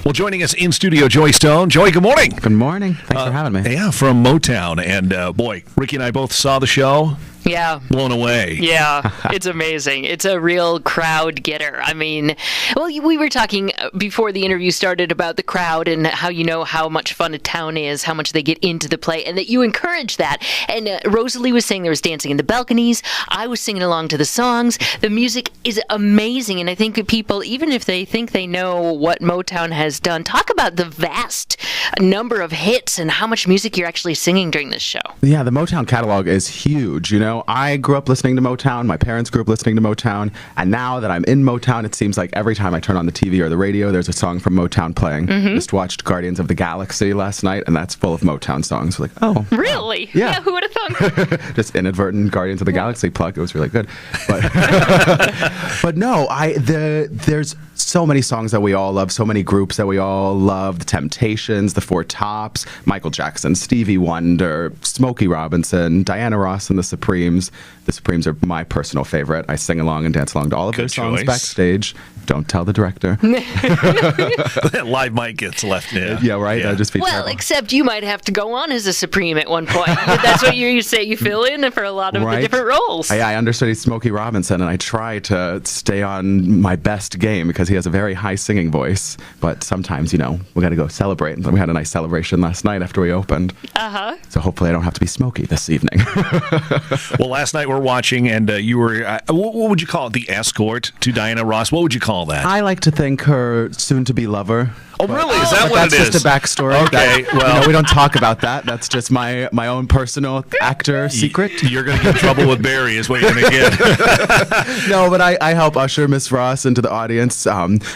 Well, joining us in studio, Joy Stone. Joy, good morning. Good morning. Thanks for having me. Yeah, from Motown. And boy, Ricky and I both saw the show. Yeah. Blown away. Yeah, it's amazing. It's a real crowd getter. I mean, well, we were talking before the interview started about the crowd and how you know how much fun a town is, how much they get into the play, and that you encourage that. And Rosalie was saying there was dancing in the balconies. I was singing along to the songs. The music is amazing, and I think that people, even if they think they know what Motown has done, talk about the vast number of hits and how much music you're actually singing during this show. Yeah, the Motown catalog is huge. You know, I grew up listening to Motown. My parents grew up listening to Motown. And now that I'm in Motown, it seems like every time I turn on the TV or the radio, there's a song from Motown playing. Just watched Guardians of the Galaxy last night, and that's full of Motown songs. Like, oh. Really? Wow. Yeah. Who would have thought? Just inadvertent Guardians of the Galaxy plug. It was really good. But, but no, there's so many songs that we all love, so many groups that we all love. The Temptations, the Four Tops, Michael Jackson, Stevie Wonder, Smokey Robinson, Diana Ross and the Supremes. The Supremes are my personal favorite. I sing along and dance along to all of their songs backstage. Don't tell the director. That live mic gets left in. Yeah, right? Yeah. Just be Well, terrible. except you might have to go on as a Supreme at one point. That's what you say you fill in for a lot of the different roles. I understudied Smokey Robinson, and I try to stay on my best game because he has a very high singing voice. But sometimes, you know, we got to go celebrate. And we had a nice celebration last night after we opened. So hopefully I don't have to be Smokey this evening. Well, last night we're watching, and you were, what would you call it, the escort to Diana Ross? What would you call that? I like to think her soon-to-be lover. Oh, really? Is that what it is? That's just a backstory. Okay, well. We don't talk about that. That's just my own personal actor secret. You're going to get in trouble with Barry is what you're going to get. No, but I help usher Miss Ross into the audience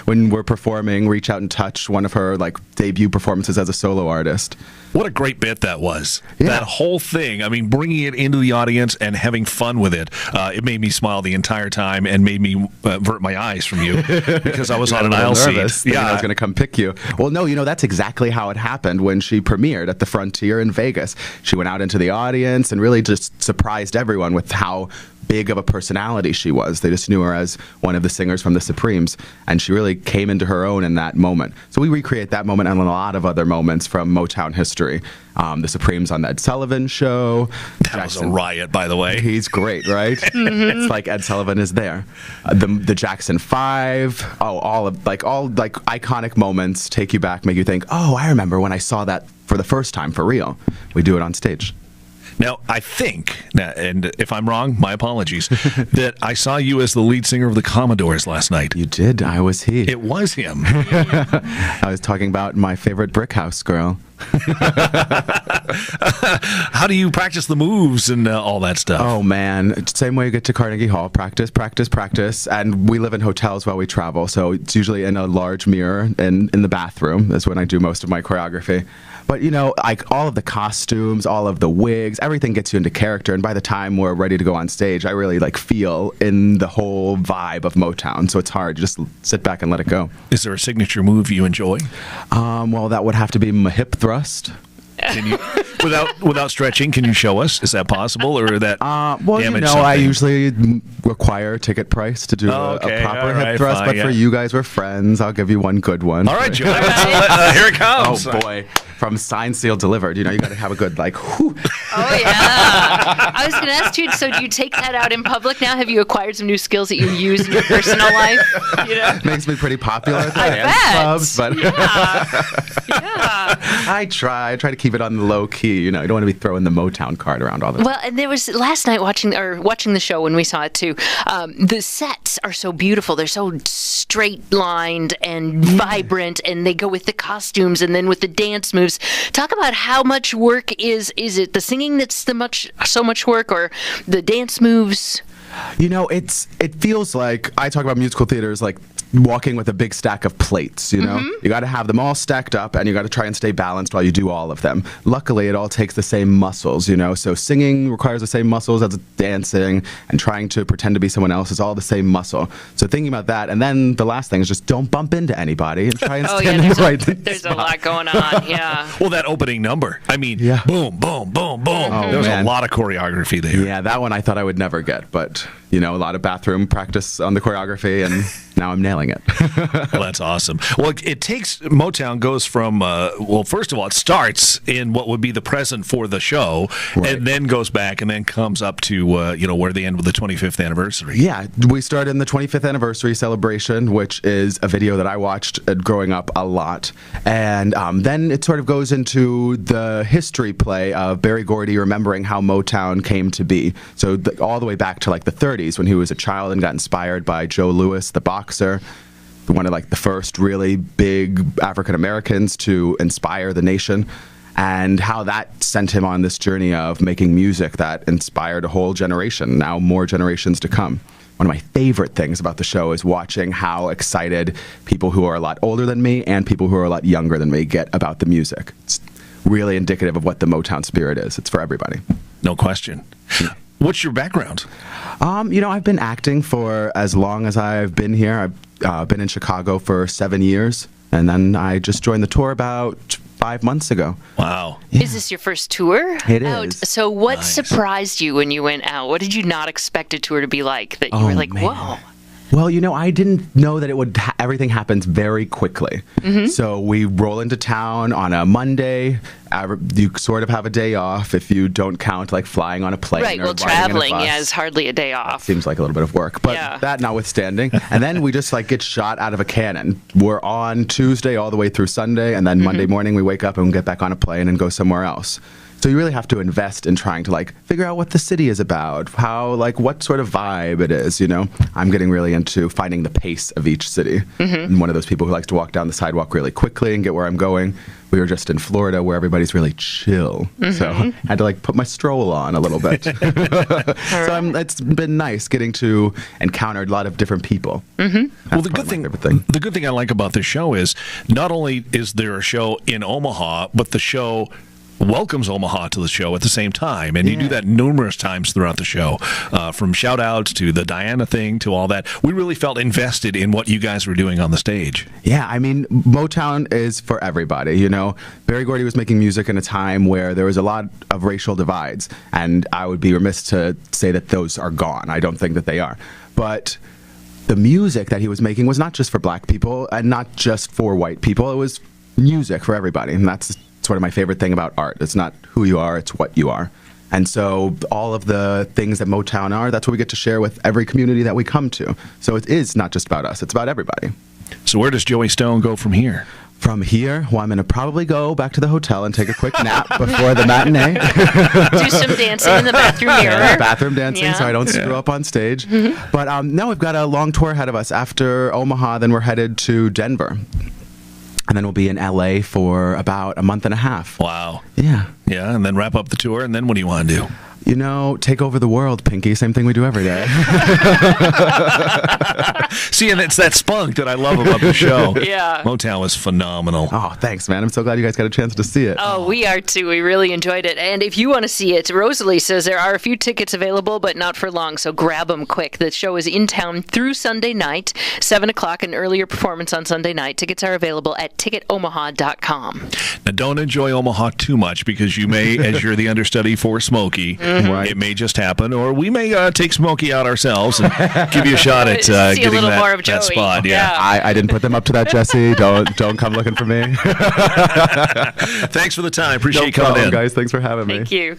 when we're performing, reach out and touch one of her debut performances as a solo artist. What a great bit that was. Yeah. That whole thing, I mean, bringing it into the audience and having fun with it. It made me smile the entire time and made me avert my eyes from you because I was on an aisle nervous seat. Yeah, I was going to come pick you. Well, no, that's exactly how it happened when she premiered at the Frontier in Vegas. She went out into the audience and really just surprised everyone with how big of a personality she was. They just knew her as one of the singers from the Supremes, and she really came into her own in that moment. So we recreate that moment and a lot of other moments from Motown history. The Supremes on the Ed Sullivan Show. That was a riot, by the way. He's great, right? It's like Ed Sullivan is there. The Jackson 5. Oh, all iconic moments take you back, make you think, oh, I remember when I saw that for the first time for real. We do it on stage. Now, I think, and if I'm wrong, my apologies, that I saw you as the lead singer of the Commodores last night. You did. I was he. It was him. I was talking about my favorite brick house girl. How do you practice the moves and all that stuff? Oh, man. Same way you get to Carnegie Hall. Practice, practice, practice. And we live in hotels while we travel, so it's usually in a large mirror in the bathroom is when I do most of my choreography. But, all of the costumes, all of the wigs, everything gets you into character. And by the time we're ready to go on stage, I really feel in the whole vibe of Motown. So it's hard. You just sit back and let it go. Is there a signature move you enjoy? Well, that would have to be my hip thrust. Can you, without stretching, can you show us? Is that possible, or that damage something? I usually require a ticket price to do a proper hip thrust. But for you guys, we're friends. I'll give you one good one. All right, Joe. Here it comes. Oh boy, from Signed, Sealed, Delivered. You got to have a good whew. Oh yeah. I was going to ask you. So do you take that out in public now? Have you acquired some new skills that you use in your personal life? Makes me pretty popular at the I dance bet. clubs, but Yeah. I try to keep it on the low key. You don't want to be throwing the Motown card around all the time. Well, and there was last night watching the show when we saw it too. The sets are so beautiful. They're so straight lined and vibrant, and they go with the costumes and then with the dance moves. Talk about how much work is it the singing that's so much work, or the dance moves? It feels like I talk about musical theaters like walking with a big stack of plates, you got to have them all stacked up, and you got to try and stay balanced while you do all of them. Luckily, it all takes the same muscles, so singing requires the same muscles as dancing, and trying to pretend to be someone else is all the same muscle. So thinking about that, and then the last thing is just don't bump into anybody and try and stand in the right spot. There's a lot going on, yeah. Well, that opening number, I mean, boom, boom, boom, boom. Oh, there was man. a lot of choreography there. Yeah, that one I thought I would never get, but a lot of bathroom practice on the choreography, and now I'm nailing it. Well, that's awesome. Well, it takes Motown goes from first of all, it starts in what would be the present for the show, Right. and then goes back and then comes up to where they end with the 25th anniversary. Yeah, we started in the 25th anniversary celebration, which is a video that I watched growing up a lot. And then it sort of goes into the history play of Berry Gordy remembering how Motown came to be. So all the way back to like the 30s when he was a child and got inspired by Joe Louis, the boxer, one of like the first really big African Americans to inspire the nation, and how that sent him on this journey of making music that inspired a whole generation, now more generations to come. One of my favorite things about the show is watching how excited people who are a lot older than me and people who are a lot younger than me get about the music. It's really indicative of what the Motown spirit is. It's for everybody. No question. What's your background? I've been acting for as long as I've been here. I've been in Chicago for 7 years, and then I just joined the tour about 5 months ago. Wow. Yeah. Is this your first tour? It out? is. So what Nice. surprised you when you went out? What did you not expect a tour to be like that you were like, man. whoa? Well, I didn't know that it would. Everything happens very quickly. So we roll into town on a Monday. You sort of have a day off if you don't count like flying on a plane. Right, or well, riding in a traveling bus. is hardly a day off. Seems like a little bit of work, but Yeah. that notwithstanding. And then we just like get shot out of a cannon. We're on Tuesday all the way through Sunday, and then Monday morning we wake up and get back on a plane and go somewhere else. So you really have to invest in trying to like figure out what the city is about, how like what sort of vibe it is. I'm getting really into finding the pace of each city. I'm one of those people who likes to walk down the sidewalk really quickly and get where I'm going. We were just in Florida where everybody's really chill, so I had to like put my stroll on a little bit. So it's been nice getting to encounter a lot of different people. Well, the probably good my thing, favorite thing. the good thing I like about this show is not only is there a show in Omaha, but the show welcomes Omaha to the show at the same time, and you do that numerous times throughout the show, from shout outs to the Diana thing to all that. We really felt invested in what you guys were doing on the stage. Yeah, I mean, Motown is for everybody. Berry Gordy was making music in a time where there was a lot of racial divides, and I would be remiss to say that those are gone. I don't think that they are. But the music that he was making was not just for black people and not just for white people. It was music for everybody, and that's sort of my favorite thing about art. It's not who you are, it's what you are. And so all of the things that Motown are, that's what we get to share with every community that we come to. So it is not just about us, it's about everybody. So where does Joey Stone go from here? From here, well, I'm going to probably go back to the hotel and take a quick nap before the matinee. Do some dancing in the bathroom mirror. Yeah, bathroom dancing so Yeah. I don't screw up on stage. But no, we've got a long tour ahead of us. After Omaha, then we're headed to Denver. And then we'll be in LA for about a month and a half. Wow. Yeah. Yeah, and then wrap up the tour, and then what do you want to do? Take over the world, Pinky. Same thing we do every day. See, and it's that spunk that I love about the show. Yeah. Motown was phenomenal. Oh, thanks, man. I'm so glad you guys got a chance to see it. Oh, we are too. We really enjoyed it. And if you want to see it, Rosalie says there are a few tickets available, but not for long, so grab them quick. The show is in town through Sunday night, 7 o'clock, an earlier performance on Sunday night. Tickets are available at ticketomaha.com. Now, don't enjoy Omaha too much because you may, as you're the understudy for Smokey, Right. it may just happen, or we may take Smokey out ourselves and give you a shot at See a getting little more of that Joey. spot. Yeah. I didn't put them up to that, Jesse. Don't come looking for me. Thanks for the time. Appreciate No you coming problem, in. guys. Thanks for having me. Thank you.